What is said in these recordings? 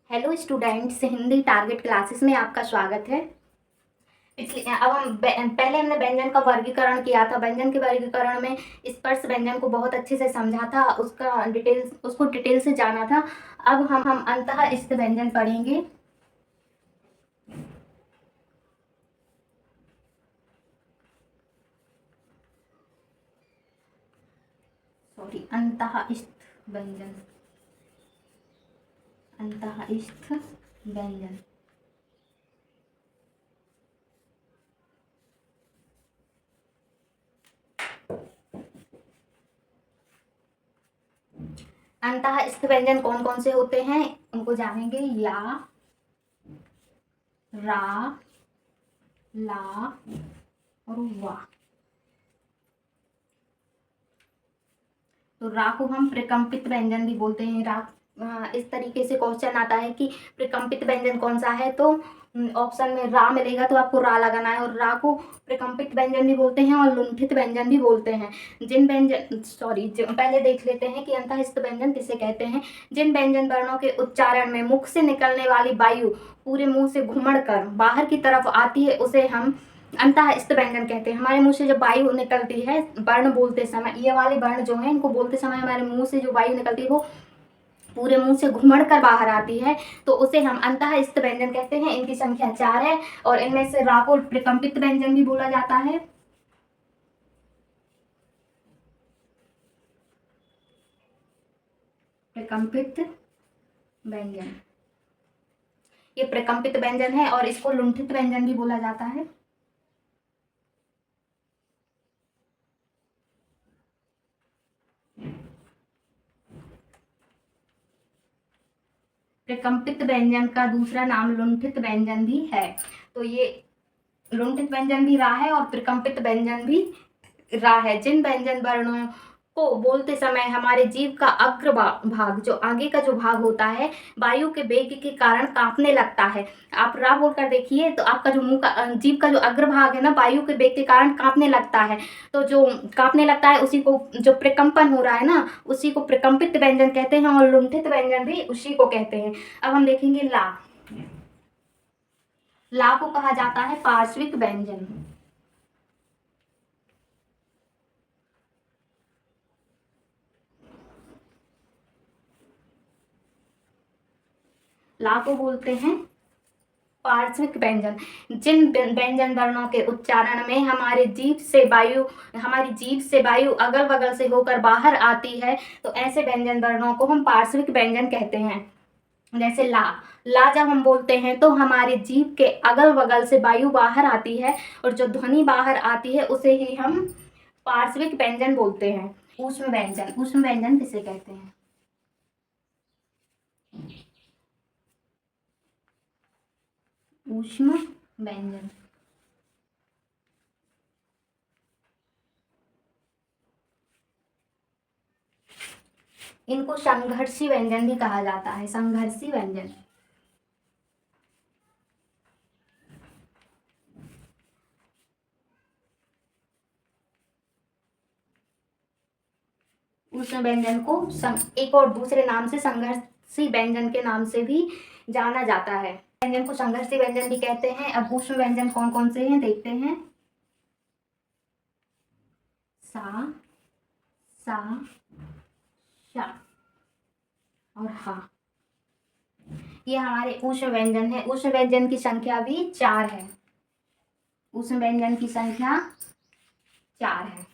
Hello students, Hindi target classes में आपका स्वागत है। अब हम पहले हमने व्यंजन का वर्गीकरण किया था। व्यंजन के वर्गीकरण में स्पर्श व्यंजन को बहुत अच्छे से समझा था, उसको डिटेल से जाना था। अब हम अंतःस्थ व्यंजन पढ़ेंगे। अंतःस्थ व्यंजन। अंतःस्थ व्यंजन अंतःस्थ व्यंजन कौन कौन से होते हैं उनको जानेंगे। या, रा, ला और वा। तो रा को हम प्रकंपित व्यंजन भी बोलते हैं। रा इस तरीके से क्वेश्चन आता है कि प्रकंपित व्यंजन कौन सा है, तो ऑप्शन में रा मिलेगा तो आपको रा लगाना है। और रा को प्रकंपित व्यंजन भी बोलते हैं और लुंठित व्यंजन भी बोलते हैं। पहले देख लेते हैं कि अंतःस्थ व्यंजन किसे कहते हैं। जिन व्यंजन वर्णों के उच्चारण में मुख से निकलने वाली वायु पूरे मुंह से घुमड़ कर बाहर की तरफ आती है उसे हम अंतःस्थ व्यंजन कहते हैं। हमारे मुंह से जब वायु निकलती है वर्ण बोलते समय, ये वाले वर्ण जो है इनको बोलते समय हमारे मुंह से जो वायु निकलती है वो पूरे मुंह से घुमड़ कर बाहर आती है, तो उसे हम अंतःस्थ व्यंजन कहते हैं। इनकी संख्या 4 है और इनमें से रा को प्रकंपित व्यंजन भी बोला जाता है। प्रकंपित व्यंजन, ये प्रकंपित व्यंजन है और इसको लुंठित व्यंजन भी बोला जाता है। प्रकंपित व्यंजन का दूसरा नाम लुंठित व्यंजन भी है। तो ये लुंठित व्यंजन भी रा है और प्रकंपित व्यंजन भी रा है। जिन व्यंजन वर्णों को बोलते समय हमारे जीभ का अग्र भाग, जो आगे का जो भाग होता है, वायु के वेग के कारण कांपने लगता है। आप रा बोलकर देखिए तो आपका जो मुंह का जीभ का जो अग्र भाग है ना, वायु के वेग के कारण कांपने लगता है। तो जो कांपने लगता है उसी को, जो प्रकंपन हो रहा है ना, उसी को प्रकंपित व्यंजन कहते हैं और लुंठित व्यंजन भी उसी को कहते हैं। अब हम देखेंगे ला। ला को कहा जाता है पार्श्विक व्यंजन। ला को बोलते हैं पार्श्विक व्यंजन। जिन व्यंजन वर्णों के उच्चारण में हमारी जीभ से वायु अगल बगल से होकर बाहर आती है, तो ऐसे व्यंजन वर्णों को हम पार्श्विक व्यंजन कहते हैं। जैसे ला। ला जब हम बोलते हैं तो हमारे जीभ के अगल बगल से वायु बाहर आती है और जो ध्वनि बाहर आती है उसे ही हम पार्श्विक व्यंजन बोलते हैं। ऊष्म व्यंजन, ऊष्म व्यंजन किसे कहते हैं? ऊष्म व्यंजन, इनको संघर्षी व्यंजन भी कहा जाता है। संघर्षी व्यंजन। उस व्यंजन को एक और दूसरे नाम से संघर्षी व्यंजन के नाम से भी जाना जाता है। व्यंजन को संघर्षी व्यंजन भी कहते हैं। अब ऊष्म व्यंजन कौन कौन से हैं देखते हैं। सा, सा, शा और हा, ये हमारे ऊष्म व्यंजन है। ऊष्म व्यंजन की संख्या भी 4 है। ऊष्म व्यंजन की संख्या 4 है।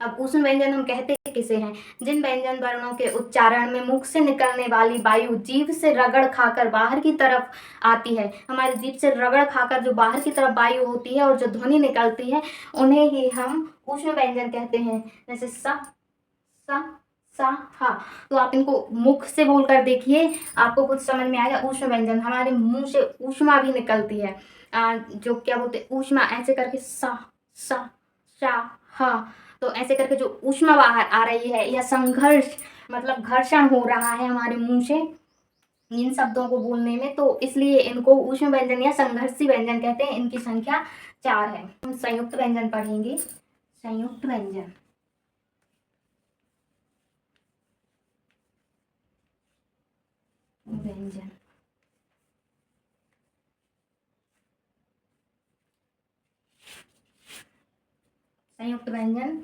अब ऊष्म व्यंजन हम कहते किसे हैं? जिन व्यंजन वर्णों के उच्चारण में मुख से निकलने वाली वायु जीभ से रगड़ खाकर बाहर की तरफ आती है। हमारी जीभ से रगड़ खाकर जो बाहर की तरफ वायु होती है और जो ध्वनि निकलती है, उन्हें ही हम ऊष्म व्यंजन कहते हैं। जैसे सा, सा, सा, हा। तो आप इनको मुख से बोलकर देखिए, आपको कुछ समझ में आएगा। ऊष्म व्यंजन, हमारे मुंह से ऊष्मा भी निकलती है। जो क्या बोलते, ऊष्मा, ऐसे करके सा, सा, शा, हा। तो ऐसे करके जो ऊष्मा बाहर आ रही है, या संघर्ष मतलब घर्षण हो रहा है हमारे मुंह से इन शब्दों को बोलने में, तो इसलिए इनको ऊष्म व्यंजन या संघर्षी व्यंजन कहते हैं। इनकी संख्या 4 है। हम संयुक्त व्यंजन पढ़ेंगे। संयुक्त व्यंजन, व्यंजन। संयुक्त व्यंजन,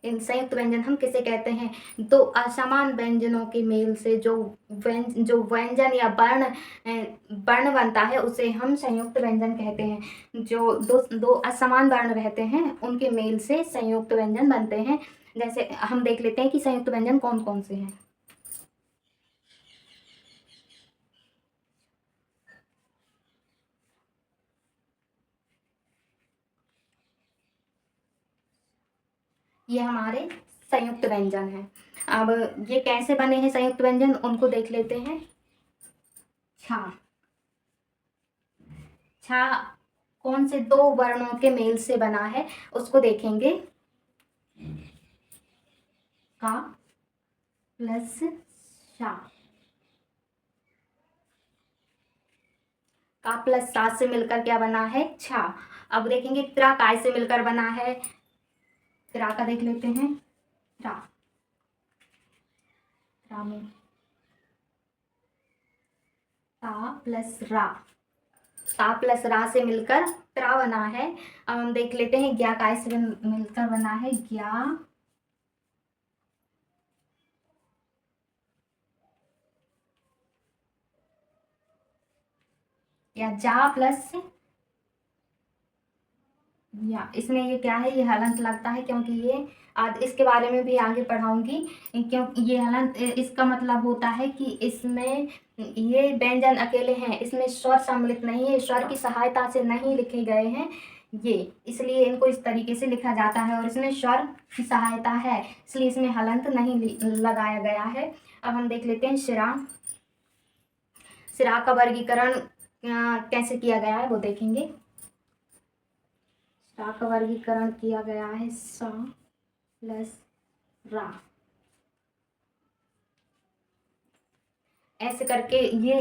इन संयुक्त व्यंजन हम किसे कहते हैं? दो असमान व्यंजनों के मेल से जो व्यंजन या वर्ण बनता है उसे हम संयुक्त व्यंजन कहते हैं। जो दो असमान वर्ण रहते हैं उनके मेल से संयुक्त व्यंजन बनते हैं। जैसे हम देख लेते हैं कि संयुक्त व्यंजन कौन कौन से हैं। ये हमारे संयुक्त व्यंजन हैं। अब ये कैसे बने हैं संयुक्त व्यंजन, उनको देख लेते हैं। छा, छा कौन से दो वर्णों के मेल से बना है उसको देखेंगे। का प्लस शा, का प्लस सा से मिलकर क्या बना है? छा। अब देखेंगे त्रा काय से मिलकर बना है। त्रा का देख लेते हैं। त्रा, त्रा में ता प्लस रा, ता प्लस रा से मिलकर त्रा बना है। अब हम देख लेते हैं ज्ञा काय से मिलकर बना है। ज्ञा, या जा प्लस या, इसमें ये क्या है? ये हलंत लगता है क्योंकि ये आज इसके बारे में भी आगे पढ़ाऊंगी। क्योंकि ये हलंत, इसका मतलब होता है कि इसमें ये व्यंजन अकेले हैं, इसमें स्वर सम्मिलित नहीं है, स्वर की सहायता से नहीं लिखे गए हैं ये, इसलिए इनको इस तरीके से लिखा जाता है। और इसमें स्वर की सहायता है इसलिए इसमें हलंत नहीं लगाया गया है। अब हम देख लेते हैं शिरा। शिरा का वर्गीकरण कैसे किया गया है वो देखेंगे। रा का वर्गीकरण किया गया है सा प्लस रा, ऐसे करके ये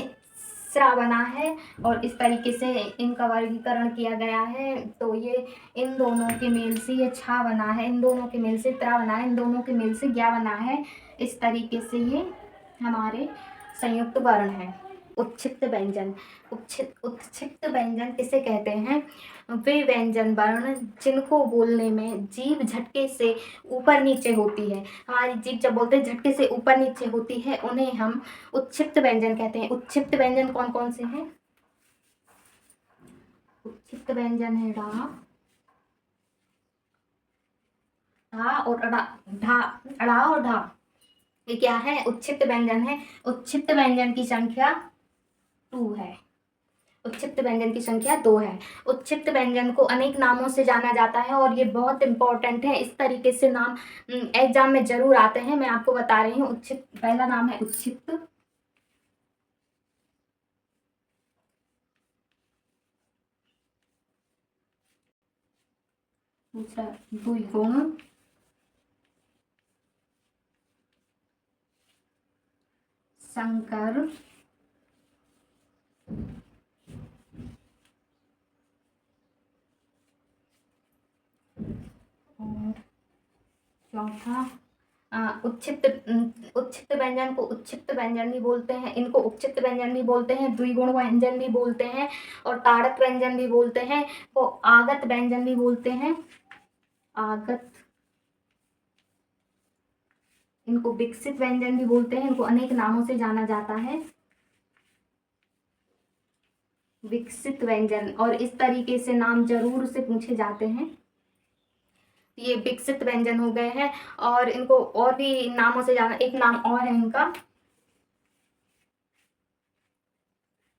स्रा बना है और इस तरीके से इनका वर्गीकरण किया गया है। तो ये इन दोनों के मेल से ये छा बना है, इन दोनों के मेल से त्रा बना है, इन दोनों के मेल से ज्ञा बना है। इस तरीके से ये हमारे संयुक्त वर्ण हैं। उत्क्षिप्त व्यंजन, उत्क्षिप्त व्यंजन किसे कहते हैं? वे व्यंजन वर्ण जिनको बोलने में जीभ झटके से ऊपर नीचे होती है। हमारी जीभ जब बोलते हैं झटके से ऊपर नीचे होती है उन्हें हम उत्क्षिप्त व्यंजन कहते हैं। उत्क्षिप्त व्यंजन कौन कौन से हैं? उत्क्षिप्त व्यंजन है ढा, ढा और अड़ा, ढा, अड़ा और ढा। ये क्या है? उत्क्षिप्त व्यंजन है। उत्क्षिप्त व्यंजन की संख्या 2 है। उत्क्षिप्त व्यंजन की संख्या 2 है। उत्क्षिप्त व्यंजन को अनेक नामों से जाना जाता है और ये बहुत इंपॉर्टेंट है। इस तरीके से नाम एग्जाम में जरूर आते हैं, मैं आपको बता रही हूँ। उत्क्षिप्त, पहला नाम है उत्क्षिप्त, दूसरा द्विगुण, संकर, और चौथा उत्क्षिप्त व्यंजन को उत्क्षिप्त व्यंजन भी बोलते हैं, इनको उपक्षिप्त व्यंजन भी बोलते हैं, द्विगुण व्यंजन भी बोलते हैं और ताड़क व्यंजन भी बोलते हैं, वो आगत व्यंजन भी बोलते हैं। आगत, इनको विकसित व्यंजन भी बोलते हैं, इनको अनेक नामों से जाना जाता है। विकसित व्यंजन, और इस तरीके से नाम जरूर से पूछे जाते हैं। ये विकसित व्यंजन हो गए हैं और इनको और भी नामों से जाना, एक नाम और है इनका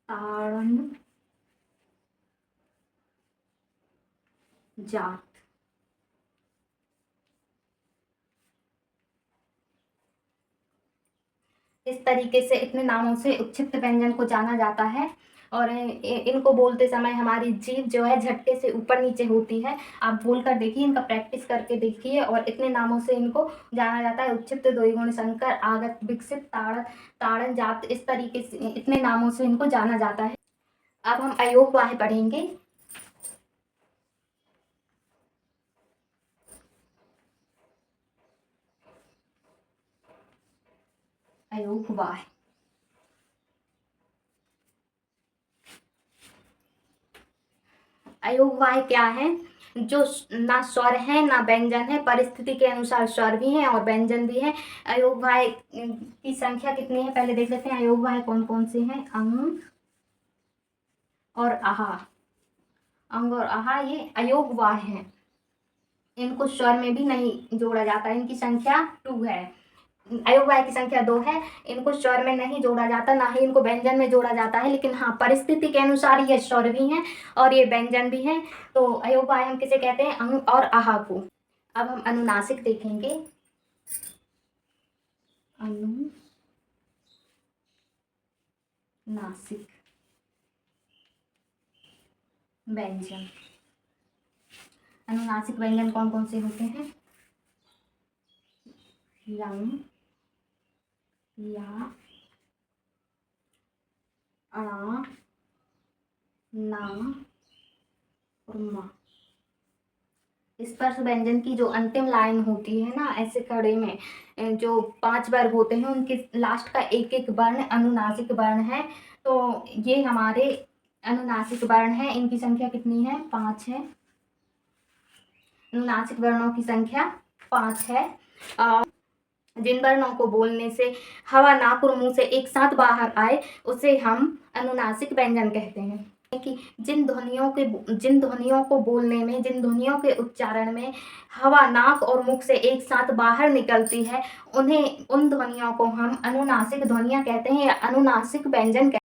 ताड़न जात। इस तरीके से इतने नामों से उत्क्षिप्त व्यंजन को जाना जाता है। और इनको बोलते समय हमारी जीभ जो है झटके से ऊपर नीचे होती है। आप बोल कर देखिए, इनका प्रैक्टिस करके देखिए। और इतने नामों से इनको जाना जाता है। उत्क्षिप्त, द्विगुण, संकर, आगत, विकसित, ताड़न जात, इस तरीके से इतने नामों से इनको जाना जाता है। अब हम अयोगवाह पढ़ेंगे। अयोगवाह, अयोगवाय क्या है? जो ना स्वर है ना व्यंजन है, परिस्थिति के अनुसार स्वर भी हैं और व्यंजन भी है। अयोगवाय की संख्या कितनी है पहले देख लेते हैं। अयोगवाय कौन कौन से हैं? अंग और आहा। अंग और आहा ये अयोगवाय हैं। इनको स्वर में भी नहीं जोड़ा जाता, इनकी संख्या 2 है। अयोगवाय की संख्या 2 है। इनको स्वर में नहीं जोड़ा जाता, ना ही इनको व्यंजन में जोड़ा जाता है, लेकिन हाँ परिस्थिति के अनुसार ये स्वर भी हैं और ये व्यंजन भी हैं। तो अयोगवाय हम किसे कहते हैं? अंग और आहा को। अब हम अनुनासिक देखेंगे। अनुनासिक व्यंजन। अनुनासिक व्यंजन कौन कौन से होते हैं? यंग, या, आ, ना और मा। स्पर्श व्यंजन की जो अंतिम लाइन होती है ना ऐसे खड़े में, जो 5 वर्ग होते हैं उनके लास्ट का एक एक वर्ण अनुनासिक वर्ण है। तो ये हमारे अनुनासिक वर्ण है। इनकी संख्या कितनी है? 5 है। अनुनासिक वर्णों की संख्या 5 है। जिन वर्णों को बोलने से हवा नाक और मुंह से एक साथ बाहर आए उसे हम अनुनासिक व्यंजन कहते हैं। कि जिन ध्वनियों को बोलने में, जिन ध्वनियों के उच्चारण में हवा नाक और मुख से एक साथ बाहर निकलती है उन ध्वनियों को हम अनुनासिक ध्वनियाँ कहते हैं या अनुनासिक व्यंजन कहते हैं।